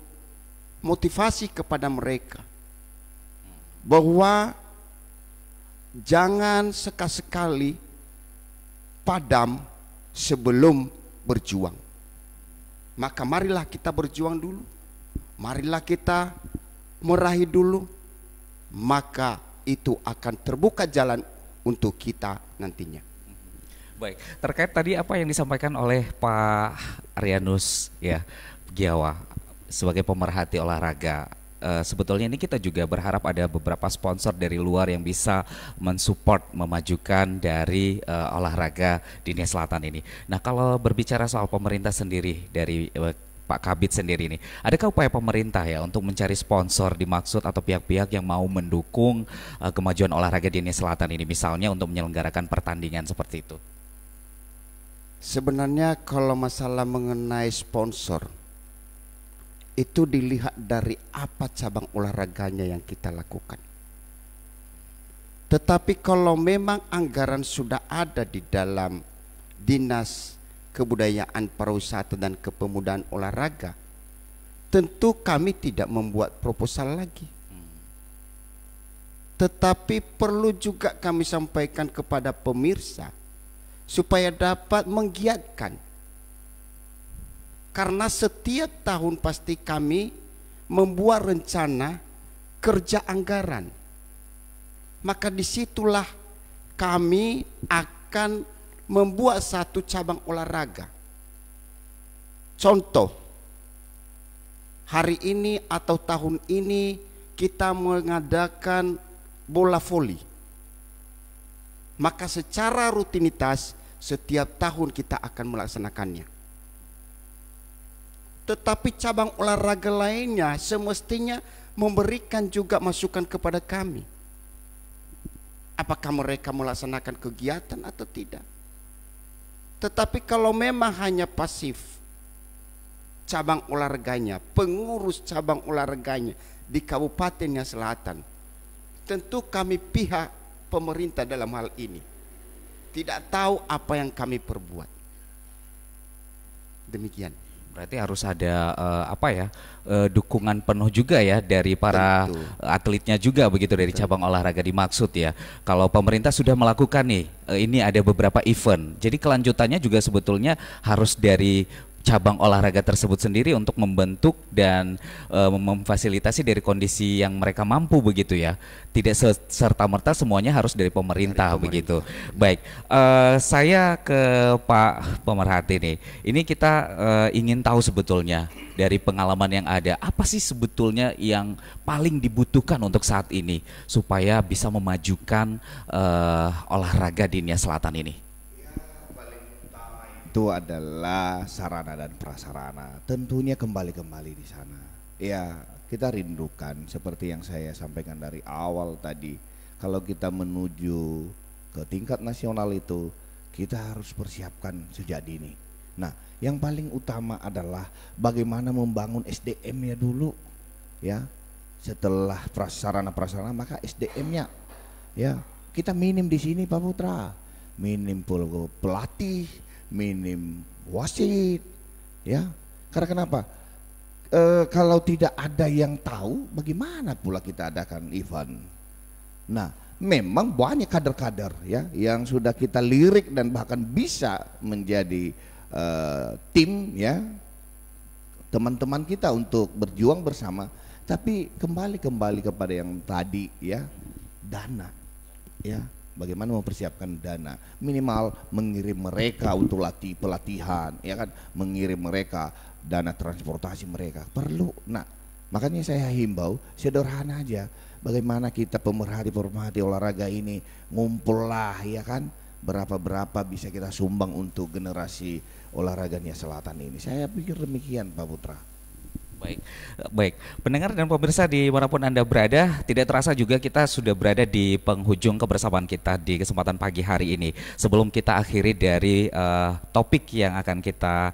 motivasi kepada mereka bahwa jangan sekali-sekali padam sebelum berjuang. Maka marilah kita berjuang dulu, marilah kita meraih dulu, maka itu akan terbuka jalan untuk kita nantinya. Baik, terkait tadi apa yang disampaikan oleh Pak Arianus ya Giawa sebagai pemerhati olahraga, sebetulnya ini kita juga berharap ada beberapa sponsor dari luar yang bisa mensupport, memajukan dari olahraga di Nia Selatan ini. Nah, kalau berbicara soal pemerintah sendiri dari Pak Kabid sendiri ini, adakah upaya pemerintah ya untuk mencari sponsor dimaksud atau pihak-pihak yang mau mendukung kemajuan olahraga di Nia Selatan ini, misalnya untuk menyelenggarakan pertandingan seperti itu? Sebenarnya kalau masalah mengenai sponsor, itu dilihat dari apa cabang olahraganya yang kita lakukan. Tetapi kalau memang anggaran sudah ada di dalam Dinas Kebudayaan Pariwisata dan Kepemudaan Olahraga, tentu kami tidak membuat proposal lagi. Tetapi perlu juga kami sampaikan kepada pemirsa supaya dapat menggiatkan. Karena setiap tahun pasti kami membuat rencana kerja anggaran. Maka disitulah kami akan membuat satu cabang olahraga. Contoh, hari ini atau tahun ini kita mengadakan bola voli. Maka secara rutinitas setiap tahun kita akan melaksanakannya. Tetapi cabang olahraga lainnya semestinya memberikan juga masukan kepada kami. Apakah mereka melaksanakan kegiatan atau tidak? Tetapi kalau memang hanya pasif cabang olahraganya, pengurus cabang olahraganya di Kabupaten Nia Selatan, tentu kami pihak pemerintah dalam hal ini tidak tahu apa yang kami perbuat. Demikian. Berarti harus ada dukungan penuh juga ya dari para Tentu. atletnya juga begitu dari cabang olahraga dimaksud ya. Kalau pemerintah sudah melakukan nih, ini ada beberapa event. Jadi kelanjutannya juga sebetulnya harus dari cabang olahraga tersebut sendiri untuk membentuk dan memfasilitasi dari kondisi yang mereka mampu begitu ya. Tidak serta-merta semuanya harus dari pemerintah, begitu. Baik, saya ke Pak Pemerhati nih. Ini kita ingin tahu sebetulnya dari pengalaman yang ada, apa sih sebetulnya yang paling dibutuhkan untuk saat ini supaya bisa memajukan olahraga di Nia Selatan ini? Itu adalah sarana dan prasarana, tentunya kembali di sana. Ya, kita rindukan seperti yang saya sampaikan dari awal tadi, kalau kita menuju ke tingkat nasional itu kita harus persiapkan sejak dini. Nah, yang paling utama adalah bagaimana membangun SDM-nya dulu, ya. Setelah prasarana maka SDM-nya, ya. Kita minim di sini Pak Putra, minim pelatih, minim wasit, ya. Karena kenapa? Kalau tidak ada yang tahu, bagaimana pula kita adakan event? Nah, memang banyak kader-kader ya yang sudah kita lirik dan bahkan bisa menjadi tim ya, teman-teman kita untuk berjuang bersama. Tapi kembali kepada yang tadi ya, dana, ya. Bagaimana mempersiapkan dana, minimal mengirim mereka untuk pelatihan, ya kan, mengirim mereka dana transportasi mereka perlu. Nah, makanya saya himbau sederhana aja, bagaimana kita pemerhati olahraga ini ngumpul lah, ya kan, berapa bisa kita sumbang untuk generasi olahraga Nia Selatan ini. Saya pikir demikian Pak Putra. Baik. Pendengar dan pemirsa dimanapun Anda berada, tidak terasa juga kita sudah berada di penghujung kebersamaan kita di kesempatan pagi hari ini. Sebelum kita akhiri dari topik yang akan kita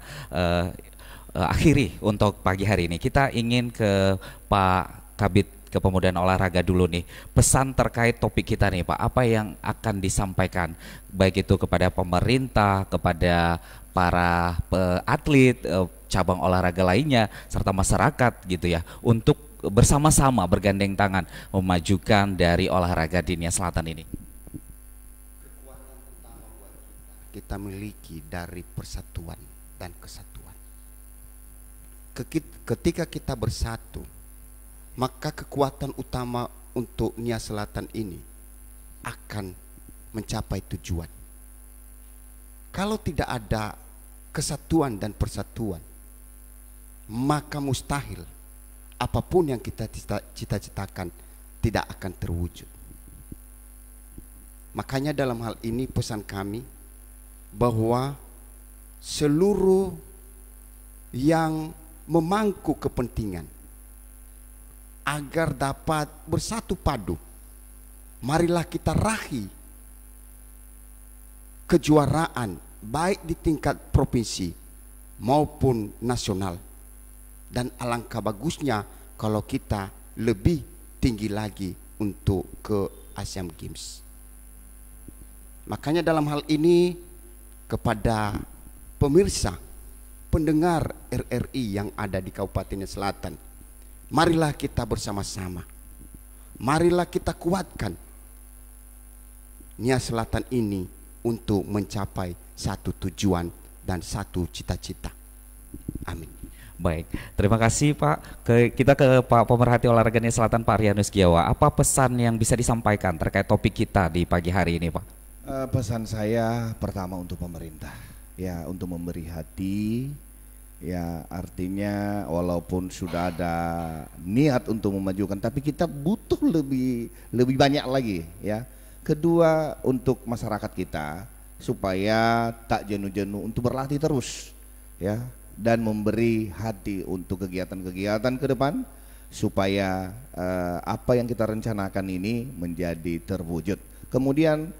akhiri untuk pagi hari ini, kita ingin ke Pak Kabid Kepemudaan Olahraga dulu nih. Pesan terkait topik kita nih Pak, apa yang akan disampaikan baik itu kepada pemerintah, kepada para atlet, cabang olahraga lainnya, serta masyarakat gitu ya, untuk bersama-sama bergandeng tangan memajukan dari olahraga di Nia Selatan ini. Kekuatan utama buat kita miliki dari persatuan dan kesatuan. Ketika kita bersatu, maka kekuatan utama untuk Nia Selatan ini akan mencapai tujuan. Kalau tidak ada kesatuan dan persatuan, maka mustahil apapun yang kita cita-citakan tidak akan terwujud. Makanya dalam hal ini pesan kami bahwa seluruh yang memangku kepentingan agar dapat bersatu padu, marilah kita raih kejuaraan baik di tingkat provinsi maupun nasional, dan alangkah bagusnya kalau kita lebih tinggi lagi untuk ke Asian Games. Makanya dalam hal ini kepada pemirsa pendengar RRI yang ada di Kabupaten Selatan, marilah kita bersama-sama, marilah kita kuatkan Nia Selatan ini untuk mencapai satu tujuan dan satu cita-cita. Amin. Baik, terima kasih Pak. Kita ke Pak Pemerhati Olahraga Nia Selatan, Pak Rianus Giawa. Apa pesan yang bisa disampaikan terkait topik kita di pagi hari ini Pak? Pesan saya pertama untuk pemerintah, ya, untuk memberi hati, ya, artinya walaupun sudah ada niat untuk memajukan, tapi kita butuh lebih banyak lagi, ya. Kedua, untuk masyarakat kita supaya tak jenuh-jenuh untuk berlatih terus, ya, dan memberi hati untuk kegiatan-kegiatan ke depan supaya apa yang kita rencanakan ini menjadi terwujud. Kemudian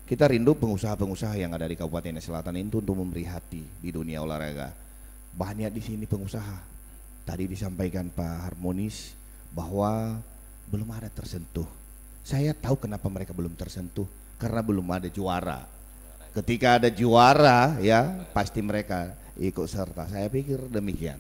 kita rindu pengusaha-pengusaha yang ada di Kabupaten Selatan itu untuk memberi hati di dunia olahraga. Banyak di sini pengusaha. Tadi disampaikan Pak Harmonis bahwa belum ada tersentuh. Saya tahu kenapa mereka belum tersentuh, karena belum ada juara. Ketika ada juara, ya pasti mereka ikut serta. Saya pikir demikian.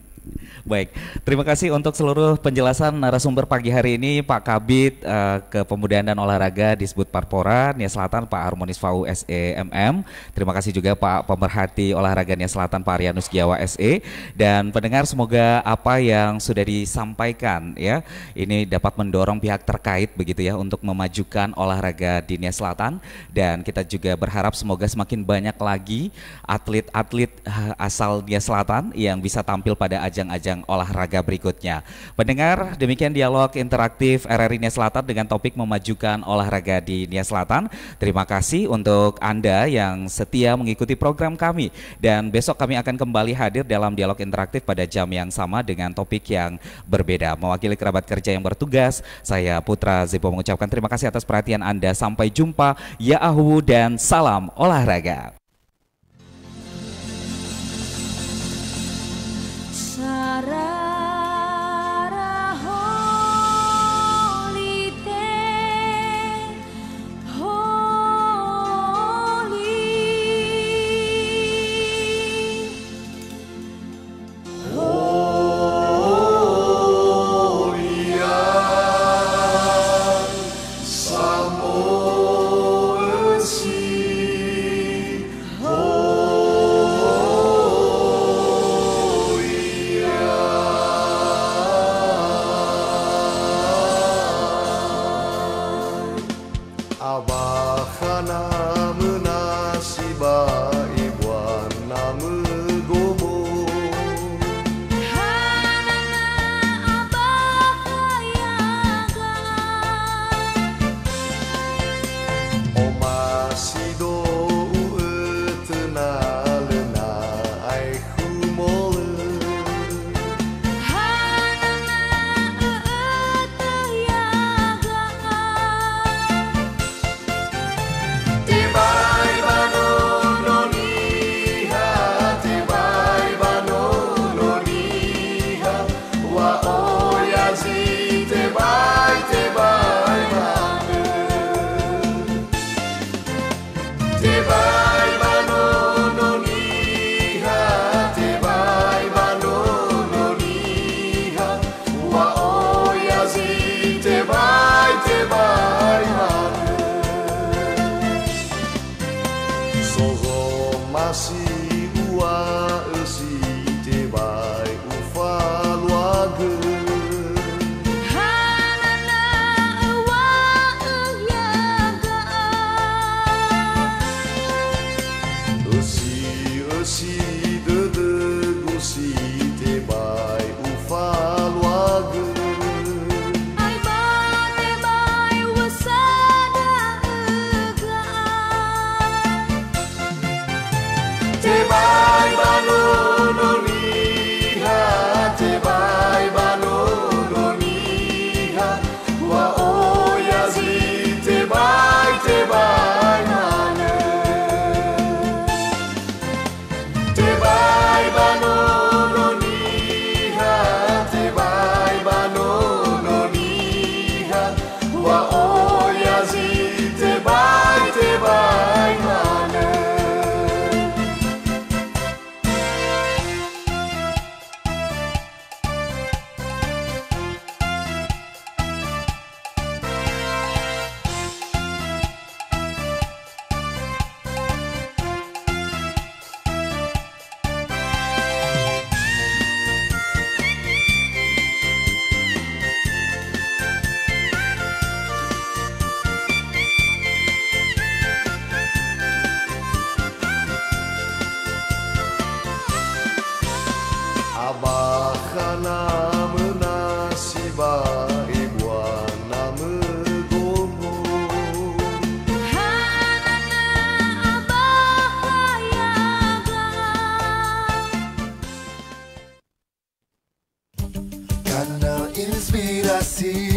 Baik, terima kasih untuk seluruh penjelasan narasumber pagi hari ini, Pak Kabid Kepemudaan dan Olahraga Disbud Parpora Nia Selatan, Pak Harmonis Fau SEMM. Terima kasih juga Pak Pemerhati Olahraga Nia Selatan, Pak Arianus Giawa SE. Dan pendengar, semoga apa yang sudah disampaikan ya ini dapat mendorong pihak terkait begitu ya untuk memajukan olahraga di Nia Selatan. Dan kita juga berharap semoga semakin banyak lagi atlet-atlet asal Nia Selatan yang bisa tampil pada ajang-ajang olahraga berikutnya. Pendengar, demikian dialog interaktif RRI Nia Selatan dengan topik memajukan olahraga di Nia Selatan. Terima kasih untuk Anda yang setia mengikuti program kami, dan besok kami akan kembali hadir dalam dialog interaktif pada jam yang sama dengan topik yang berbeda. Mewakili kerabat kerja yang bertugas, saya Putra Zepo mengucapkan terima kasih atas perhatian Anda. Sampai jumpa, ya ahu dan salam olahraga. Sarara holite Kanal Inspirasi